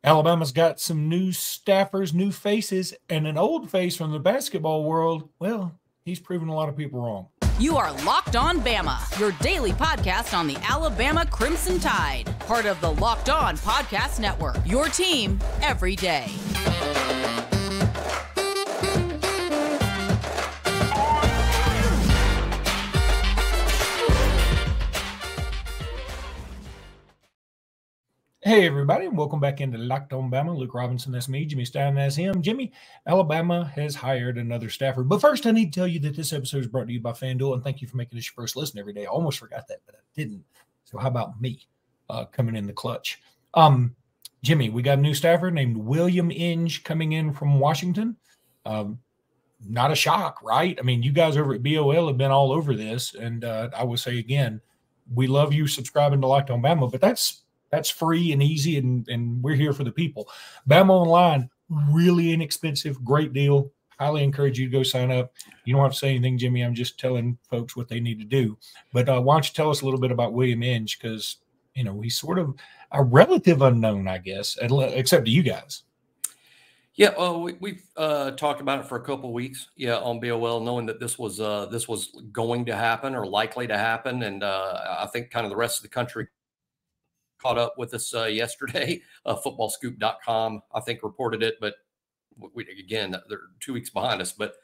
Alabama's got some new staffers, new faces, and an old face from the basketball world. Well, he's proven a lot of people wrong. You are Locked On Bama, your daily podcast on the Alabama Crimson Tide. Part of the Locked On Podcast Network, your team every day. Hey, everybody, and welcome back into Locked On Bama. Luke Robinson, that's me. Jimmy Stein, that's him. Jimmy, Alabama has hired another staffer. But first, I need to tell you that this episode is brought to you by FanDuel, and thank you for making this your first listen every day. I almost forgot that, but I didn't. So how about me coming in the clutch? Jimmy, we got a new staffer named William Inge coming in from Washington. Not a shock, right? I mean, you guys over at BOL have been all over this, and I will say again, we love you subscribing to Locked On Bama, but that's free and easy, and we're here for the people. Bama Online, really inexpensive, great deal. Highly encourage you to go sign up. You don't have to say anything, Jimmy. I'm just telling folks what they need to do. But why don't you tell us a little bit about William Inge, because, you know, he's sort of a relative unknown, I guess, except to you guys. Yeah, we've talked about it for a couple of weeks, on BOL, knowing that this was going to happen or likely to happen. And I think kind of the rest of the country caught up with us yesterday. Footballscoop.com, I think, reported it, but again, they're 2 weeks behind us. But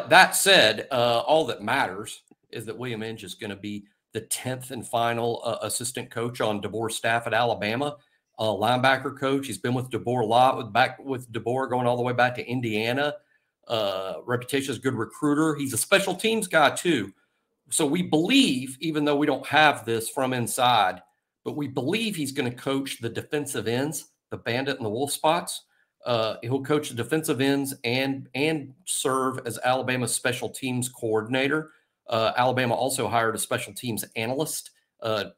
that said, all that matters is that William Inge is going to be the 10th and final assistant coach on DeBoer's staff at Alabama, linebacker coach. He's been with DeBoer a lot, back with DeBoer going all the way back to Indiana. Reputation as a good recruiter. He's a special teams guy too. So we believe, even though we don't have this from inside, but we believe he's going to coach the defensive ends, the bandit and the wolf spots. He'll coach the defensive ends and serve as Alabama's special teams coordinator. Alabama also hired a special teams analyst,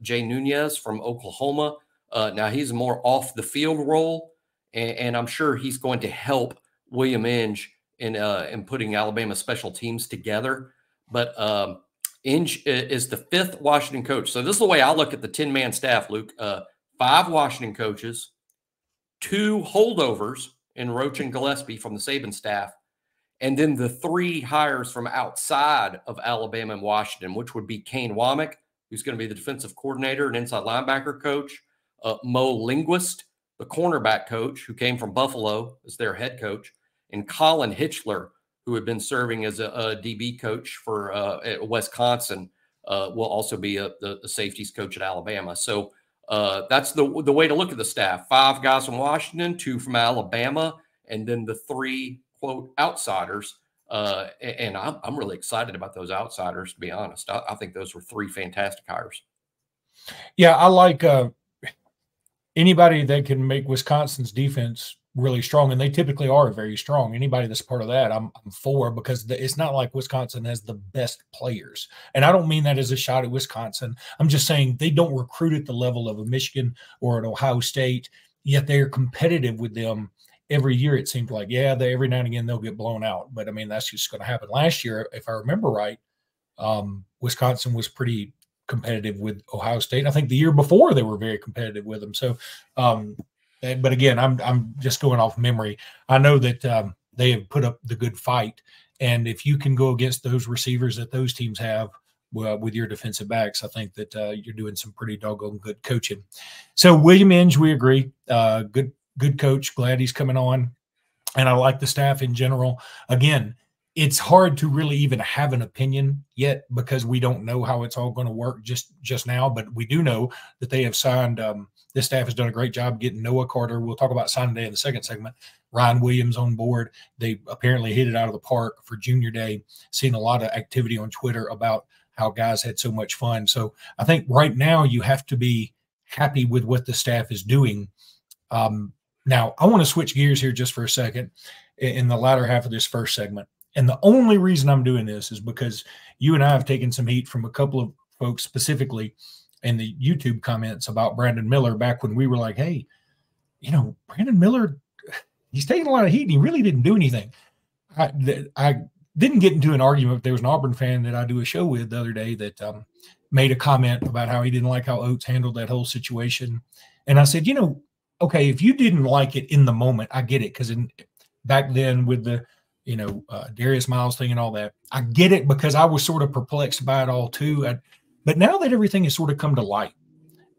Jay Nunez from Oklahoma. Now he's a more off the field role, and I'm sure he's going to help William Inge in putting Alabama special teams together. But Inge is the 5th Washington coach. So this is the way I look at the 10-man staff, Luke. 5 Washington coaches, 2 holdovers in Roach and Gillespie from the Saban staff, and then the 3 hires from outside of Alabama and Washington, which would be Kane Womack, who's going to be the defensive coordinator and inside linebacker coach, Mo Linguist, the cornerback coach, who came from Buffalo as their head coach, and Colin Hitchler, who had been serving as a DB coach for at Wisconsin, will also be the safeties coach at Alabama. So that's the way to look at the staff. 5 guys from Washington, 2 from Alabama, and then the 3, quote, outsiders. And I'm really excited about those outsiders, to be honest. I think those were 3 fantastic hires. Yeah, I like anybody that can make Wisconsin's defense really strong, and they typically are very strong. Anybody that's part of that, I'm for, because it's not like Wisconsin has the best players. And I don't mean that as a shot at Wisconsin. I'm just saying they don't recruit at the level of a Michigan or an Ohio State, yet they're competitive with them every year. It seems like, every now and again they'll get blown out. But, I mean, that's just going to happen. Last year, if I remember right, Wisconsin was pretty competitive with Ohio State. I think the year before they were very competitive with them. So, but again, I'm just going off memory. I know that they have put up the good fight, and if you can go against those receivers that those teams have with your defensive backs, I think that you're doing some pretty doggone good coaching. So William Inge, we agree, good coach. Glad he's coming on, and I like the staff in general. Again, it's hard to really even have an opinion yet because we don't know how it's all going to work just now, but we do know that they have signed this staff has done a great job getting Noah Carter. We'll talk about signing day in the second segment. Ryan Williams on board. They apparently hit it out of the park for junior day. Seen a lot of activity on Twitter about how guys had so much fun. So I think right now you have to be happy with what the staff is doing. Now, I want to switch gears here just for a second in the latter half of this first segment. And the only reason I'm doing this is because you and I have taken some heat from a couple of folks specifically in the YouTube comments about Brandon Miller back when we were like, hey, you know, Brandon Miller, he's taking a lot of heat and he really didn't do anything. I didn't get into an argument. There was an Auburn fan that I do a show with the other day that made a comment about how he didn't like how Oates handled that whole situation. And I said, you know, okay, if you didn't like it in the moment, I get it, because back then with the Darius Miles thing and all that, I get it, because I was sort of perplexed by it all too. But now that everything has sort of come to light,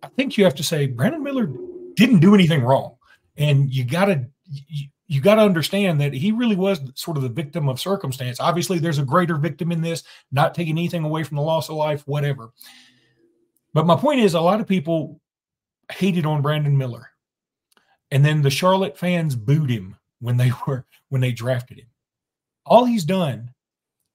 I think you have to say Brandon Miller didn't do anything wrong, and you got to understand that he really was sort of the victim of circumstance. Obviously, there's a greater victim in this, not taking anything away from the loss of life, whatever. But my point is, a lot of people hated on Brandon Miller, and then the Charlotte fans booed him when they drafted him. All he's done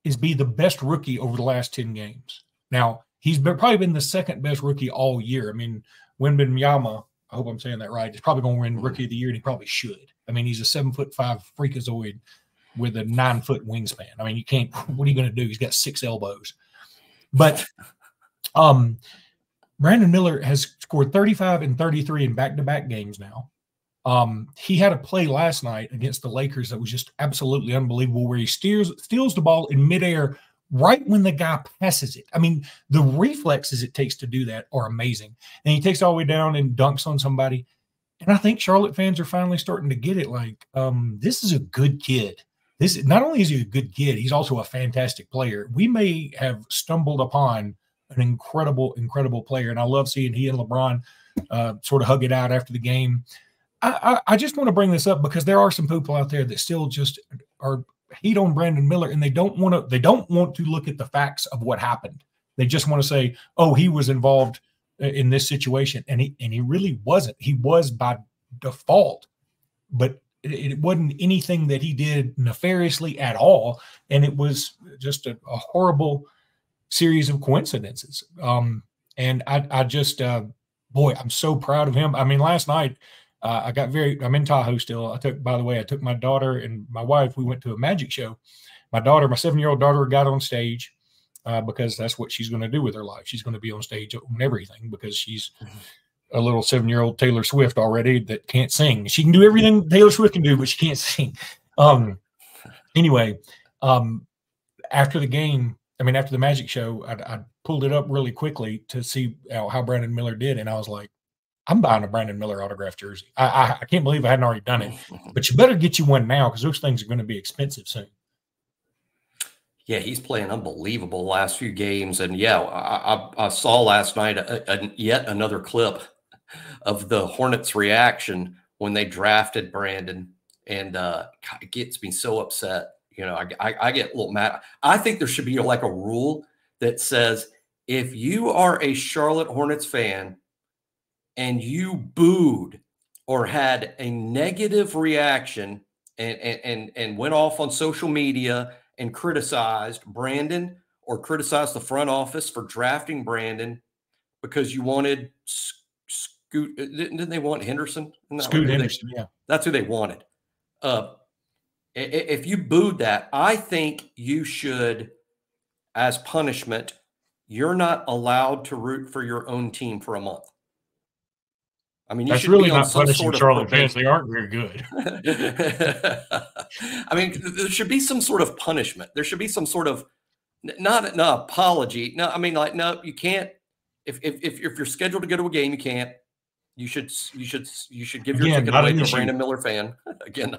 is be the best rookie over the last 10 games. Now, he's probably been the second best rookie all year. I mean, Wembanyama, I hope I'm saying that right, is probably going to win Rookie of the Year, and he probably should. I mean, he's a 7'5" freakazoid with a 9-foot wingspan. I mean, you can't. What are you going to do? He's got 6 elbows. But Brandon Miller has scored 35 and 33 in back-to-back games now. He had a play last night against the Lakers that was just absolutely unbelievable, where he steals the ball in midair right when the guy passes it. I mean, the reflexes it takes to do that are amazing. And he takes it all the way down and dunks on somebody. And I think Charlotte fans are finally starting to get it. Like, this is a good kid. This not only is he a good kid, he's also a fantastic player. We may have stumbled upon an incredible, incredible player. And I love seeing he and LeBron sort of hug it out after the game. I just want to bring this up because there are some people out there that still just are hate on Brandon Miller, and they don't want to look at the facts of what happened. They just want to say, "Oh, he was involved in this situation," and he really wasn't. He was by default, but it wasn't anything that he did nefariously at all, and it was just a horrible series of coincidences. And I just, boy, I'm so proud of him. I mean, last night. I'm in Tahoe still. By the way, I took my daughter and my wife. We went to a magic show. My 7-year-old daughter got on stage because that's what she's going to do with her life. She's going to be on stage on everything because she's a little 7-year-old Taylor Swift already that can't sing. She can do everything Taylor Swift can do, but she can't sing. Anyway, after the magic show, I pulled it up really quickly to see how Brandon Miller did. And I was like, I'm buying a Brandon Miller autographed jersey. I can't believe I hadn't already done it, but you better get you one now because those things are going to be expensive soon. Yeah, he's playing unbelievable the last few games. And yeah, I saw last night yet another clip of the Hornets reaction when they drafted Brandon, and it gets me so upset. You know, I get a little mad. I think there should be like a rule that says if you are a Charlotte Hornets fan and you booed or had a negative reaction and went off on social media and criticized Brandon or criticized the front office for drafting Brandon because you wanted Scoot, didn't they want Henderson? Scoot Henderson, yeah. That's who they wanted. If you booed that, I think you should, as punishment, you're not allowed to root for your own team for a month. I mean, that's really not punishing Charlotte fans. They aren't very good. I mean, there should be some sort of punishment. There should be some sort of not an apology. No, I mean, like, no, you can't. If you're scheduled to go to a game, you can't. You should give your ticket away to a Brandon Miller fan again.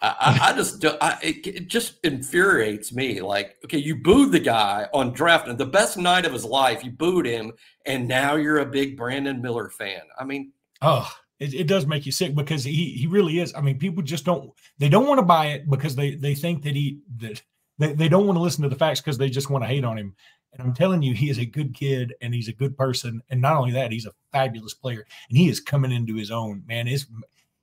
It just infuriates me. Like, okay, you booed the guy on drafting the best night of his life. You booed him, and now you're a big Brandon Miller fan. I mean, it does make you sick because he really is. I mean, people just don't want to buy it because they think that they don't want to listen to the facts because they just want to hate on him. And I'm telling you, he is a good kid and he's a good person. And not only that, he's a fabulous player and he is coming into his own, man.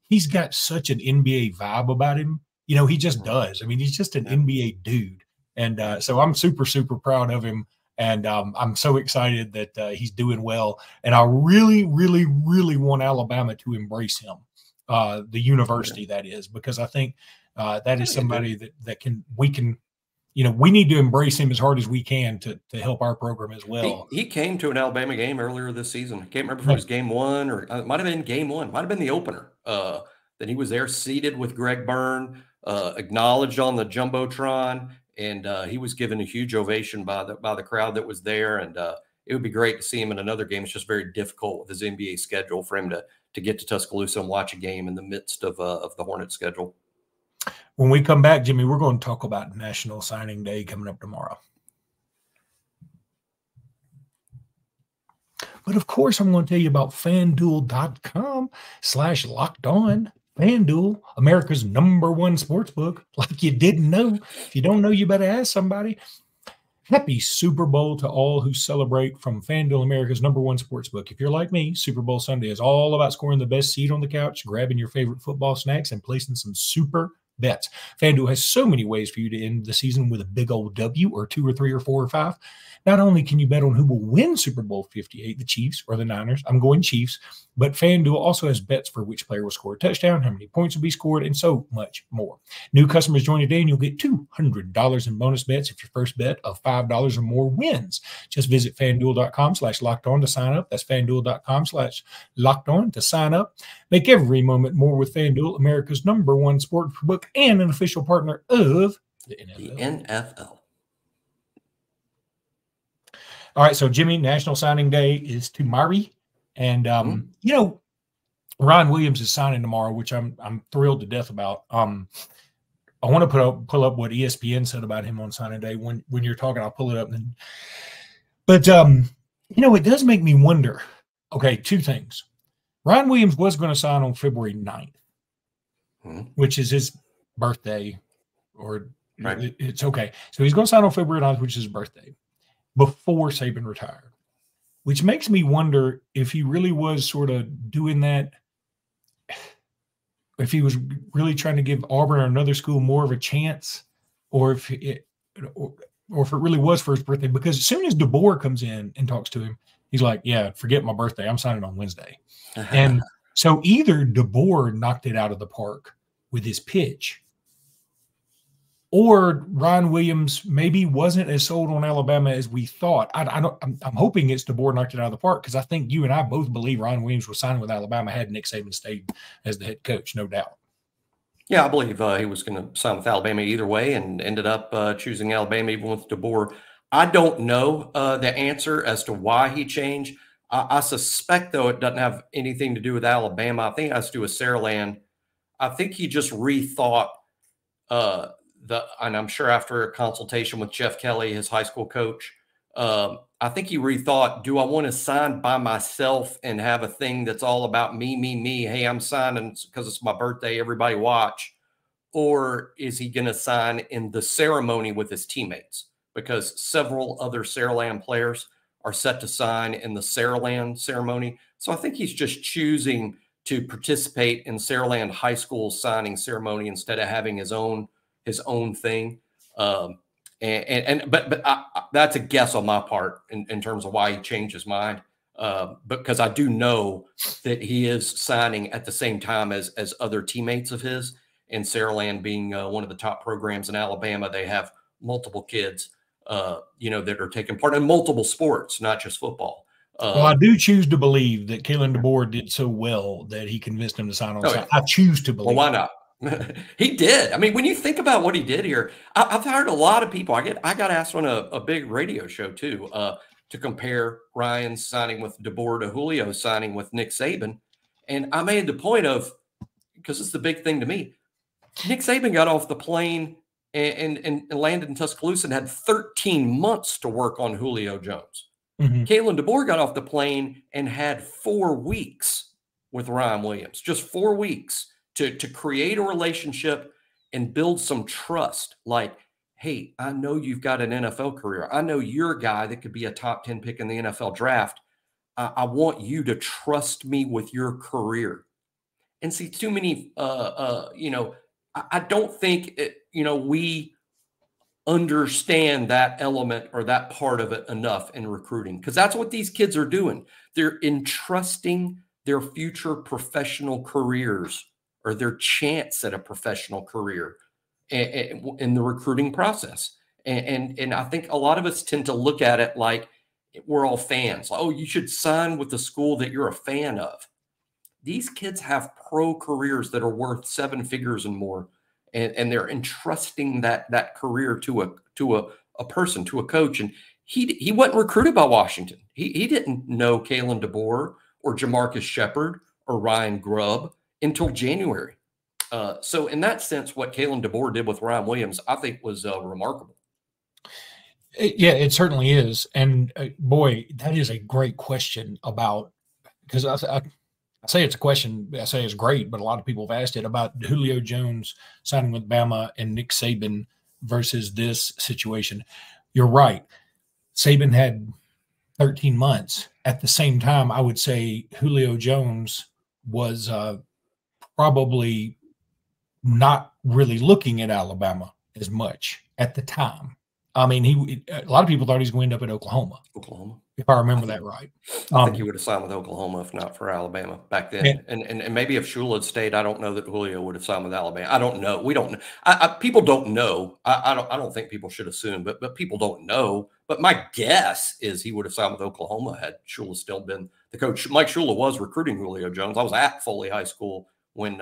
He's got such an NBA vibe about him. You know, he just does. I mean, he's just an NBA dude. And so I'm super, super proud of him. And I'm so excited that he's doing well. And I really, really, really want Alabama to embrace him, the university that is, because I think that is somebody we need to embrace him as hard as we can to help our program as well. He came to an Alabama game earlier this season. I can't remember if it was game one or it might have been game one. Might have been the opener. Then he was there seated with Greg Byrne, acknowledged on the Jumbotron, and he was given a huge ovation by the crowd that was there. And it would be great to see him in another game. It's just very difficult with his NBA schedule for him to get to Tuscaloosa and watch a game in the midst of the Hornets schedule. When we come back, Jimmy, we're going to talk about National Signing Day coming up tomorrow. But of course, I'm going to tell you about FanDuel.com/LockedOn. FanDuel, America's #1 sportsbook. Like you didn't know. If you don't know, you better ask somebody. Happy Super Bowl to all who celebrate from FanDuel, America's #1 sportsbook. If you're like me, Super Bowl Sunday is all about scoring the best seat on the couch, grabbing your favorite football snacks, and placing some super bets. FanDuel has so many ways for you to end the season with a big old W or 2 or 3 or 4 or 5. Not only can you bet on who will win Super Bowl 58, the Chiefs or the Niners, I'm going Chiefs, but FanDuel also has bets for which player will score a touchdown, how many points will be scored, and so much more. New customers join today and you'll get $200 in bonus bets if your first bet of $5 or more wins. Just visit FanDuel.com/LockedOn to sign up. That's FanDuel.com/LockedOn to sign up. Make every moment more with FanDuel, America's #1 sportsbook and an official partner of the NFL. All right, so Jimmy, National Signing Day is tomorrow, and you know, Ryan Williams is signing tomorrow, which I'm thrilled to death about. I want to pull up what ESPN said about him on signing day. When you're talking, I'll pull it up. But you know, it does make me wonder. Okay, 2 things. Ryan Williams was going to sign on February 9th, which is his birthday, or right. It's okay. So he's going to sign on February 9th, which is his birthday, before Saban retired, which makes me wonder if he really was sort of doing that, if he was really trying to give Auburn or another school more of a chance, or if it really was for his birthday. Because as soon as DeBoer comes in and talks to him, he's like, yeah, forget my birthday. I'm signing on Wednesday. And so either DeBoer knocked it out of the park with his pitch, or Ryan Williams maybe wasn't as sold on Alabama as we thought. I'm hoping it's DeBoer knocked it out of the park, because I think you and I both believe Ryan Williams was signing with Alabama had Nick Saban stayed as the head coach, no doubt. Yeah, I believe he was going to sign with Alabama either way, and ended up choosing Alabama even with DeBoer. I don't know the answer as to why he changed. I suspect, though, it doesn't have anything to do with Alabama. I think it has to do with Saraland. I think he just rethought and I'm sure after a consultation with Jeff Kelly, his high school coach, I think he rethought, do I want to sign by myself and have a thing that's all about me? Hey, I'm signing because it's my birthday, everybody watch. Or is he going to sign in the ceremony with his teammates? Because several other Saraland players are set to sign in the Saraland ceremony. So I think he's just choosing to participate in Saraland High School's signing ceremony instead of having his own thing. But that's a guess on my part in terms of why he changed his mind. Because I do know that he is signing at the same time as other teammates of his. And Saraland being one of the top programs in Alabama, they have multiple kids, that are taking part in multiple sports, not just football. Well, I do choose to believe that Kalen DeBoer did so well that he convinced him to sign on. Yeah. I choose to believe. Well, why not? He did. I mean, when you think about what he did here, I've heard a lot of people. I got asked on a big radio show too to compare Ryan's signing with DeBoer to Julio's signing with Nick Saban, and I made the point of, because it's the big thing to me, Nick Saban got off the plane and landed in Tuscaloosa and had 13 months to work on Julio Jones. Mm-hmm. Kalen DeBoer got off the plane and had 4 weeks with Ryan Williams, just 4 weeks. To create a relationship and build some trust. Like, hey, I know you've got an NFL career. I know you're a guy that could be a top 10 pick in the NFL draft. I want you to trust me with your career. And see, too many, I don't think, we understand that element or that part of it enough in recruiting, because that's what these kids are doing. They're entrusting their future professional careers or their chance at a professional career in the recruiting process. And I think a lot of us tend to look at it like we're all fans. Oh, you should sign with the school that you're a fan of. These kids have pro careers that are worth 7 figures and more. And they're entrusting that career to a person, to a coach. And he wasn't recruited by Washington. He didn't know Kalen DeBoer or Jamarcus Shepard or Ryan Grubb until January. So in that sense, what Kalen DeBoer did with Ryan Williams, I think was remarkable. Yeah, it certainly is. And boy, that is a great question about, because I say it's a question, I say it's great, but a lot of people have asked it about Julio Jones signing with Bama and Nick Saban versus this situation. You're right. Saban had 13 months. At the same time, I would say Julio Jones was probably not really looking at Alabama as much at the time. I mean, a lot of people thought he was going to end up at Oklahoma. If I remember that right. I think he would have signed with Oklahoma if not for Alabama back then. And maybe if Shula had stayed, I don't know that Julio would have signed with Alabama. I don't know. We don't know. People don't know. I don't think people should assume, but people don't know. But my guess is he would have signed with Oklahoma had Shula still been the coach. Mike Shula was recruiting Julio Jones. I was at Foley High School when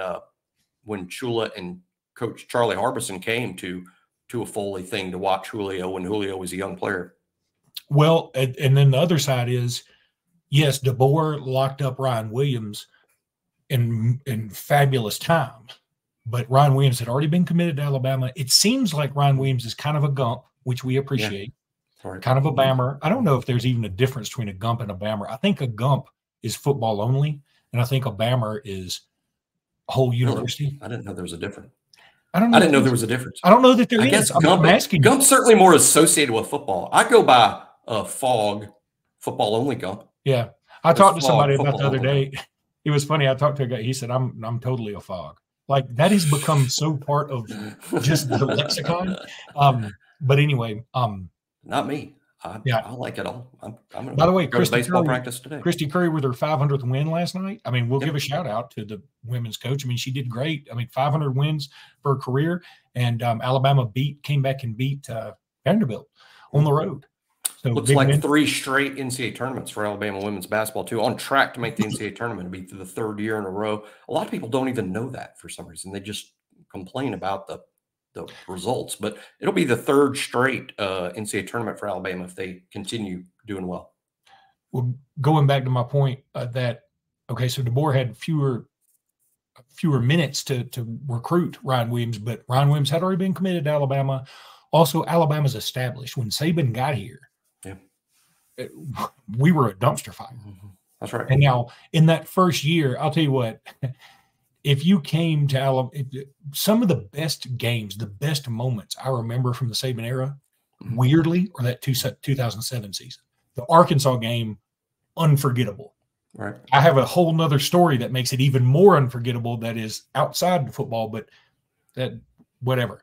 Shula and Coach Charlie Harbison came to a Foley thing to watch Julio when Julio was a young player. Well, and then the other side is, yes, DeBoer locked up Ryan Williams in fabulous time, but Ryan Williams had already been committed to Alabama. It seems like Ryan Williams is kind of a gump, which we appreciate, kind of a Bammer. I don't know if there's even a difference between a gump and a Bammer. I think a gump is football only, and I think a Bammer is whole university. I didn't know there was a difference. I didn't know there was a difference. I don't know that there is. Guess Gump's certainly more associated with football. I go by FOG, football only Gump. Yeah. I talked to somebody about the other day. It was funny. I talked to a guy. He said, I'm totally a FOG. Like that has become so part of just the lexicon. But anyway, not me. I like it all. I'm by the way, go to baseball practice today. Christy Curry with her 500th win last night. I mean, we'll give a shout out to the women's coach. I mean, she did great. I mean, 500 wins for her career, and Alabama came back and beat Vanderbilt on the road. So looks like 3 straight NCAA tournaments for Alabama women's basketball too. On track to make the NCAA tournament, to be the 3rd year in a row. A lot of people don't even know that for some reason. They just complain about the results, but it'll be the 3rd straight NCAA tournament for Alabama if they continue doing well. Well, going back to my point that, okay, so DeBoer had fewer minutes to recruit Ryan Williams, but Ryan Williams had already been committed to Alabama. Also, Alabama's established. When Saban got here, we were a dumpster fire. Mm-hmm. That's right. And now in that first year, I'll tell you what, if you came to Alabama, some of the best games, the best moments I remember from the Saban era, weirdly, are that 2007 season. The Arkansas game, unforgettable. Right. I have a whole nother story that makes it even more unforgettable that is outside the football, but that whatever.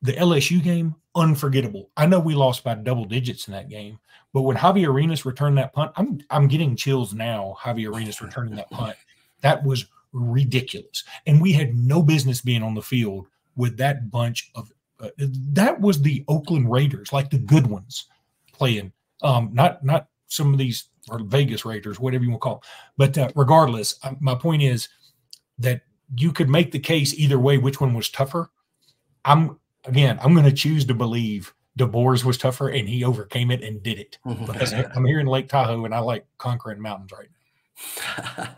The LSU game, unforgettable. I know we lost by double digits in that game, but when Javi Arenas returned that punt, I'm getting chills now. Javi Arenas returning that punt. That was ridiculous. And we had no business being on the field with that bunch of that was the Oakland Raiders, like the good ones playing. Not some of these or Vegas Raiders, whatever you want to call them. But regardless, my point is that you could make the case either way which one was tougher. I'm going to choose to believe DeBoer's was tougher and he overcame it and did it. Because I'm here in Lake Tahoe and I like conquering mountains right now.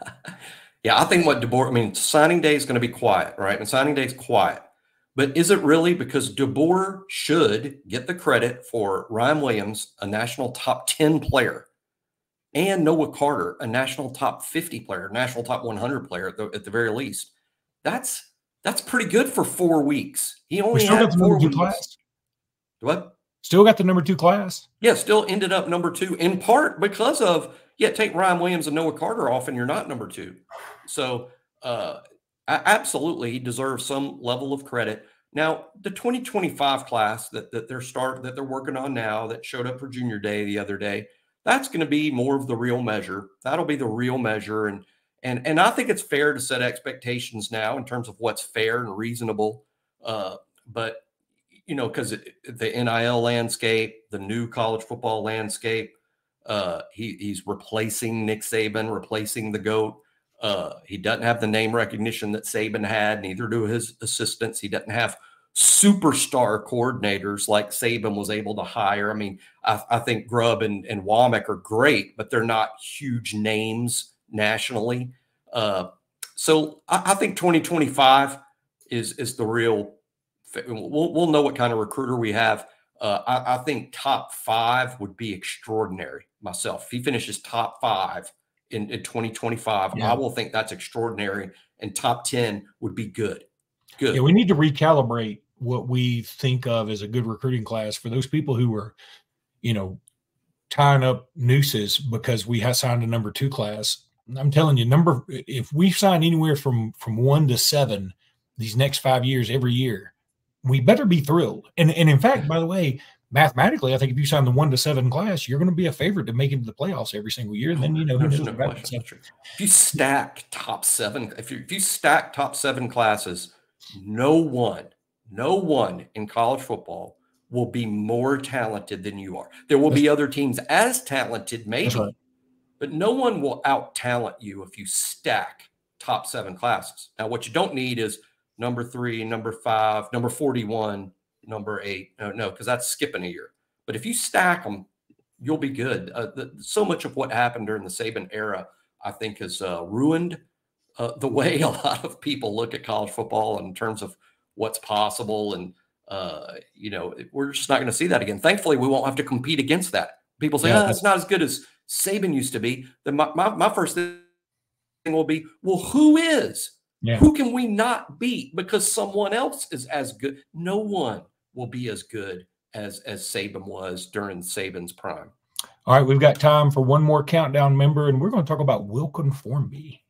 Yeah, I think signing day is going to be quiet, right? And signing day is quiet. But is it really? Because DeBoer should get the credit for Ryan Williams, a national top 10 player, and Noah Carter, a national top 50 player, national top 100 player at the very least. That's pretty good for 4 weeks. He only had 4 weeks. Class. What? Still got the number 2 class. Yeah, still ended up number 2 in part because of take Ryan Williams and Noah Carter off, and you're not number 2. So absolutely, he deserves some level of credit. Now, the 2025 class that they're working on now, that showed up for Junior Day the other day, that's going to be more of the real measure. That'll be the real measure, and I think it's fair to set expectations now in terms of what's fair and reasonable. But because the NIL landscape, the new college football landscape, he's replacing Nick Saban, replacing the GOAT. He doesn't have the name recognition that Saban had, neither do his assistants. He doesn't have superstar coordinators like Saban was able to hire. I mean, I think Grubb and Womack are great, but they're not huge names nationally. So I think 2025 is the real. We'll know what kind of recruiter we have. I think top 5 would be extraordinary myself. If he finishes top 5 in 2025, I will think that's extraordinary. And top 10 would be good. Good. Yeah, we need to recalibrate what we think of as a good recruiting class for those people who are, tying up nooses because we have signed a number 2 class. I'm telling you, if we sign anywhere from 1 to 7 these next 5 years every year, we better be thrilled. And in fact, by the way, mathematically, I think if you sign the 1 to 7 class, you're going to be a favorite to make it to the playoffs every single year. And then who knows no question. If you stack top 7, if you stack top 7 classes, no one in college football will be more talented than you are. There will be other teams as talented, maybe, but no one will out-talent you if you stack top 7 classes. Now, what you don't need is number 3, number 5, number 41, number 8. No, because that's skipping a year. But if you stack them, you'll be good. So much of what happened during the Saban era, I think, has ruined the way a lot of people look at college football in terms of what's possible. And, we're just not going to see that again. Thankfully, we won't have to compete against that. People say, it's not as good as Saban used to be. Then my first thing will be, well, who is? Yeah. Who can we not beat because someone else is as good? No one will be as good as Saban was during Saban's prime. All right, we've got time for one more countdown member, and we're going to talk about Wilkin Formby.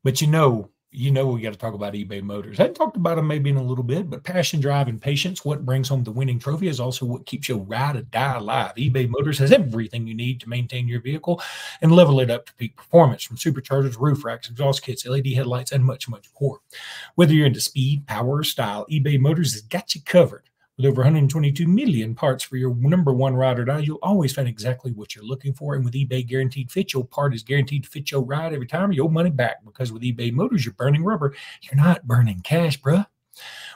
But we got to talk about eBay Motors. I hadn't talked about them maybe in a little bit, but passion, drive, and patience, what brings home the winning trophy, is also what keeps your ride or die alive. eBay Motors has everything you need to maintain your vehicle and level it up to peak performance, from superchargers, roof racks, exhaust kits, LED headlights, and much, much more. Whether you're into speed, power, or style, eBay Motors has got you covered. With over 122 million parts for your number 1 ride or die, you'll always find exactly what you're looking for. And with eBay Guaranteed Fit, your part is guaranteed to fit your ride every time, or your money back. Because with eBay Motors, you're burning rubber. You're not burning cash, bruh.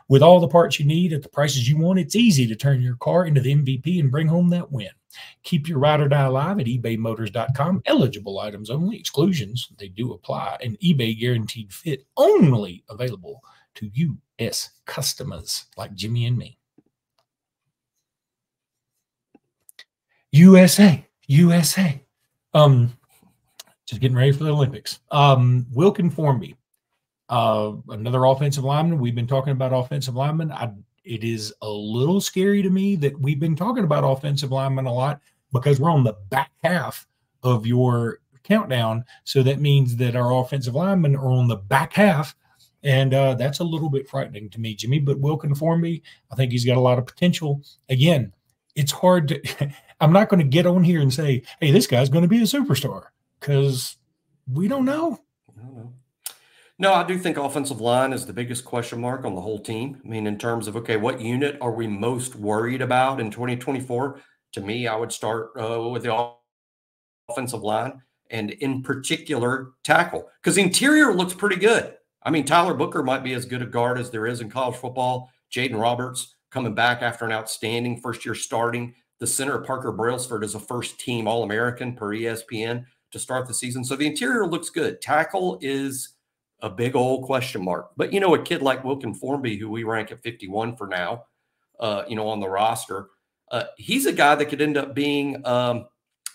With all the parts you need at the prices you want, it's easy to turn your car into the MVP and bring home that win. Keep your ride or die alive at ebaymotors.com. Eligible items only. Exclusions, they do apply. And eBay Guaranteed Fit only available to U.S. customers like Jimmy and me. USA. Just getting ready for the Olympics. Wilkin Formby, another offensive lineman. We've been talking about offensive linemen. It is a little scary to me that we've been talking about offensive linemen a lot because we're on the back half of your countdown. So that means that our offensive linemen are on the back half. And that's a little bit frightening to me, Jimmy. But Wilkin Formby, I think he's got a lot of potential. Again, it's hard to – I'm not going to get on here and say, hey, this guy's going to be a superstar, because we don't know. No, I do think offensive line is the biggest question mark on the whole team. I mean, in terms of, okay, what unit are we most worried about in 2024? To me, I would start with the offensive line, and in particular, tackle, because the interior looks pretty good. I mean, Tyler Booker might be as good a guard as there is in college football. Jaden Roberts coming back after an outstanding first year starting. The center, Parker Brailsford, is a first-team All-American per ESPN to start the season. So the interior looks good. Tackle is a big old question mark. But, a kid like Wilkin Formby, who we rank at 51 for now, on the roster, he's a guy that could end up being an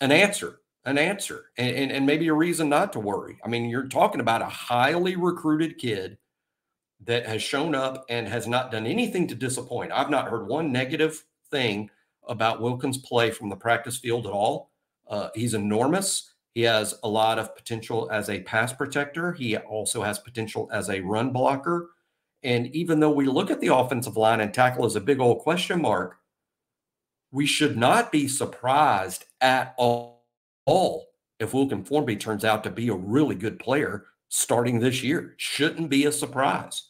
answer, and maybe a reason not to worry. I mean, you're talking about a highly recruited kid that has shown up and has not done anything to disappoint. I've not heard one negative thing about Wilkin's play from the practice field at all. He's enormous. He has a lot of potential as a pass protector. He also has potential as a run blocker. And even though we look at the offensive line and tackle as a big old question mark, we should not be surprised at all if Wilkin Formby turns out to be a really good player starting this year. Shouldn't be a surprise.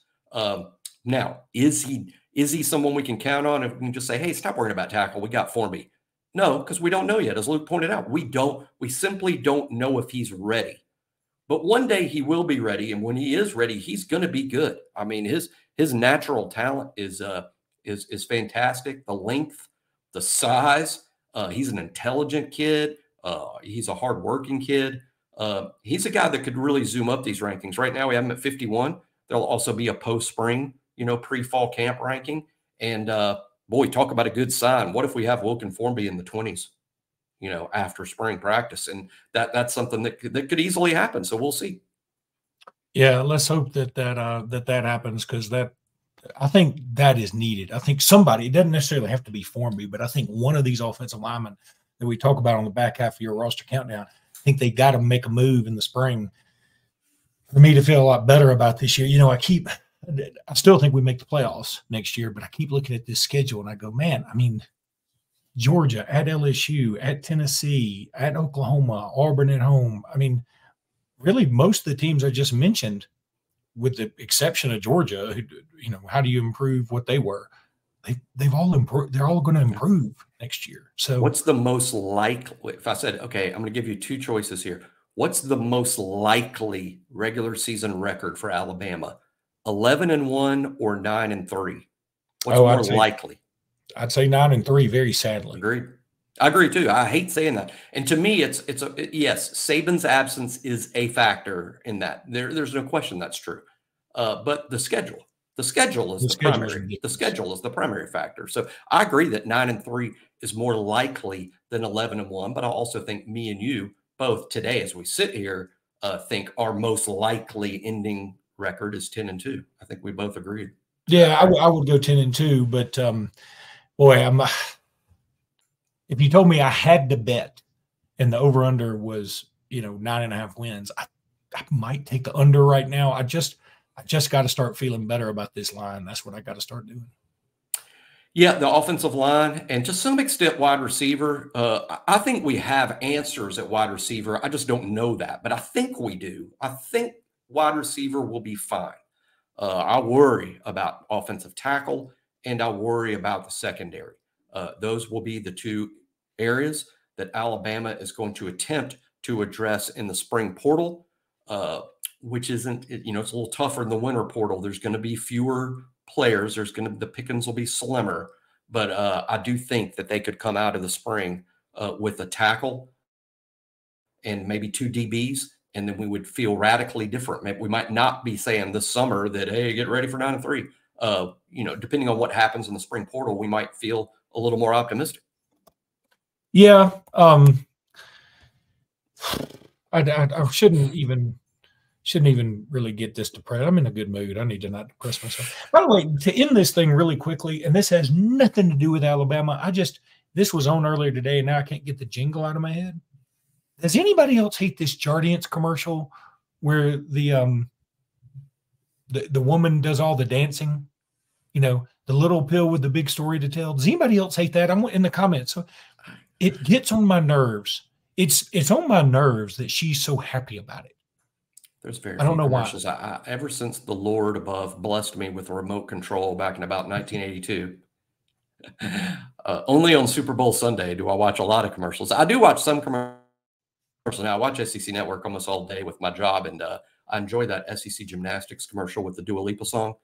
Now, is he someone we can count on if we can just say, hey, stop worrying about tackle, we got Formby? No, because we don't know yet. As Luke pointed out, we simply don't know if he's ready. But one day he will be ready, and when he is ready, he's going to be good. I mean, his natural talent is fantastic. The length, the size. He's an intelligent kid. He's a hardworking kid. He's a guy that could really zoom up these rankings. Right now, we have him at 51. There'll also be a post-spring, pre-fall camp ranking. And boy, talk about a good sign. What if we have Wilkin Formby in the 20s? After spring practice, and that's something that could easily happen. So we'll see. Yeah, let's hope that happens, because I think that is needed. I think somebody, it doesn't necessarily have to be Formby, but I think one of these offensive linemen that we talk about on the back half of your roster countdown, I think they got to make a move in the spring for me to feel a lot better about this year. I still think we make the playoffs next year, but I keep looking at this schedule and I go, man, I mean, Georgia, at LSU, at Tennessee, at Oklahoma, Auburn at home. I mean, really most of the teams I just mentioned, with the exception of Georgia, how do you improve what they were? They've all improved. They're all going to improve next year. So what's the most likely, if I said, okay, I'm going to give you two choices here. What's the most likely regular season record for Alabama? 11-1 or 9-3? What's more likely? I'd say 9-3, very sadly. Agreed. I agree too. I hate saying that. And to me, yes, Saban's absence is a factor in that. There's no question that's true. But the schedule is the primary. The schedule is the primary factor. So I agree that 9-3 is more likely than 11-1. But I also think me and you both today, as we sit here, think our most likely ending record is 10-2. I think we both agreed. Yeah, I would go 10-2, but boy, if you told me I had to bet and the over-under was, 9.5 wins, I might take the under right now. I just got to start feeling better about this line. That's what I got to start doing. Yeah, the offensive line and to some extent wide receiver. I think we have answers at wide receiver. I just don't know that, but I think we do. I think wide receiver will be fine. I worry about offensive tackle, and I worry about the secondary. Those will be the two areas that Alabama is going to attempt to address in the spring portal, which isn't, it's a little tougher in the winter portal. There's going to be fewer players. The pickings will be slimmer, but I do think that they could come out of the spring with a tackle and maybe 2 DBs, and then we would feel radically different. Maybe we might not be saying this summer that, hey, get ready for 9-3. Depending on what happens in the spring portal, we might feel a little more optimistic. Yeah. I shouldn't even really get this depressed. I'm in a good mood. I need to not depress myself. By the way, to end this thing really quickly, and this has nothing to do with Alabama. This was on earlier today, and now I can't get the jingle out of my head. Does anybody else hate this Jardiance commercial where the woman does all the dancing? The little pill with the big story to tell. Does anybody else hate that? I'm in the comments. So it gets on my nerves. It's on my nerves that she's so happy about it. There's very I don't know why. Ever since the Lord above blessed me with a remote control back in about 1982, only on Super Bowl Sunday do I watch a lot of commercials. I do watch some commercials now. I watch SEC Network almost all day with my job, and I enjoy that SEC gymnastics commercial with the Dua Lipa song,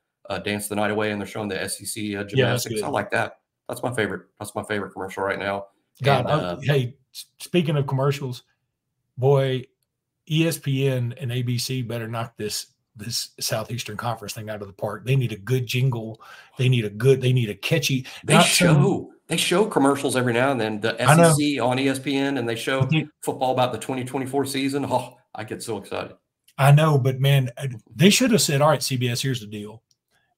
Dance the Night Away, and they're showing the SEC gymnastics. Yeah, I like that. That's my favorite. That's my favorite commercial right now. God, hey, speaking of commercials, boy, ESPN and ABC better knock this Southeastern Conference thing out of the park. They need a good jingle. They need a catchy. They show commercials every now and then. The SEC on ESPN, and they show football about the 2024 season. Oh, I get so excited. I know, but man, they should have said, "All right, CBS, here's the deal.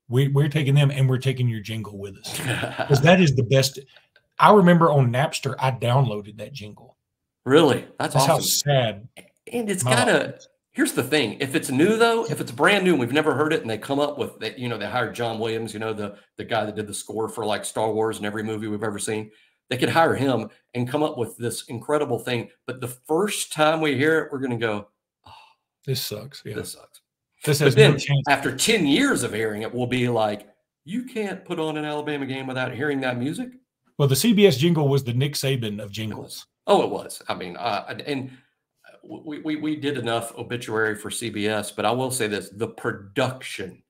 We're taking them, and we're taking your jingle with us," because that is the best. I remember on Napster, I downloaded that jingle. Really? That's awesome. How sad. And it's here's the thing. If it's new, though, if it's brand new and we've never heard it, and they come up with that, they hired John Williams, the guy that did the score for like Star Wars and every movie we've ever seen. They could hire him and come up with this incredible thing. But the first time we hear it, we're going to go, oh, this sucks. Yeah. This sucks. This has no no chance. After 10 years of hearing it, we'll be like, you can't put on an Alabama game without hearing that music. Well, the CBS jingle was the Nick Saban of jingles. It was. I mean, and we did enough obituary for CBS, but I will say this: the production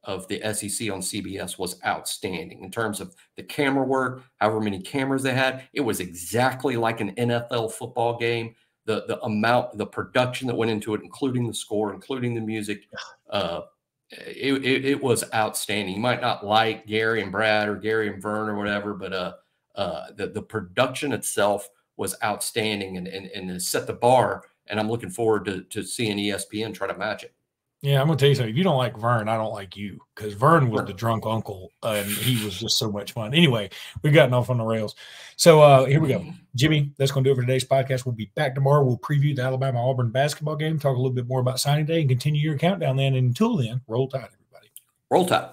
of the SEC on CBS was outstanding in terms of the camera work, however many cameras they had. It was exactly like an NFL football game. The production that went into it, including the score, including the music, it was outstanding. You might not like Gary and Brad or Gary and Vern or whatever, but the production itself was outstanding and it set the bar. And I'm looking forward to seeing ESPN try to match it. Yeah, I'm going to tell you something. If you don't like Vern, I don't like you, because Vern was the drunk uncle, and he was just so much fun. Anyway, we've gotten off on the rails. So here we go. Jimmy, that's going to do it for today's podcast. We'll be back tomorrow. We'll preview the Alabama-Auburn basketball game, talk a little bit more about signing day, and continue your countdown then. And until then, roll tide, everybody. Roll tide.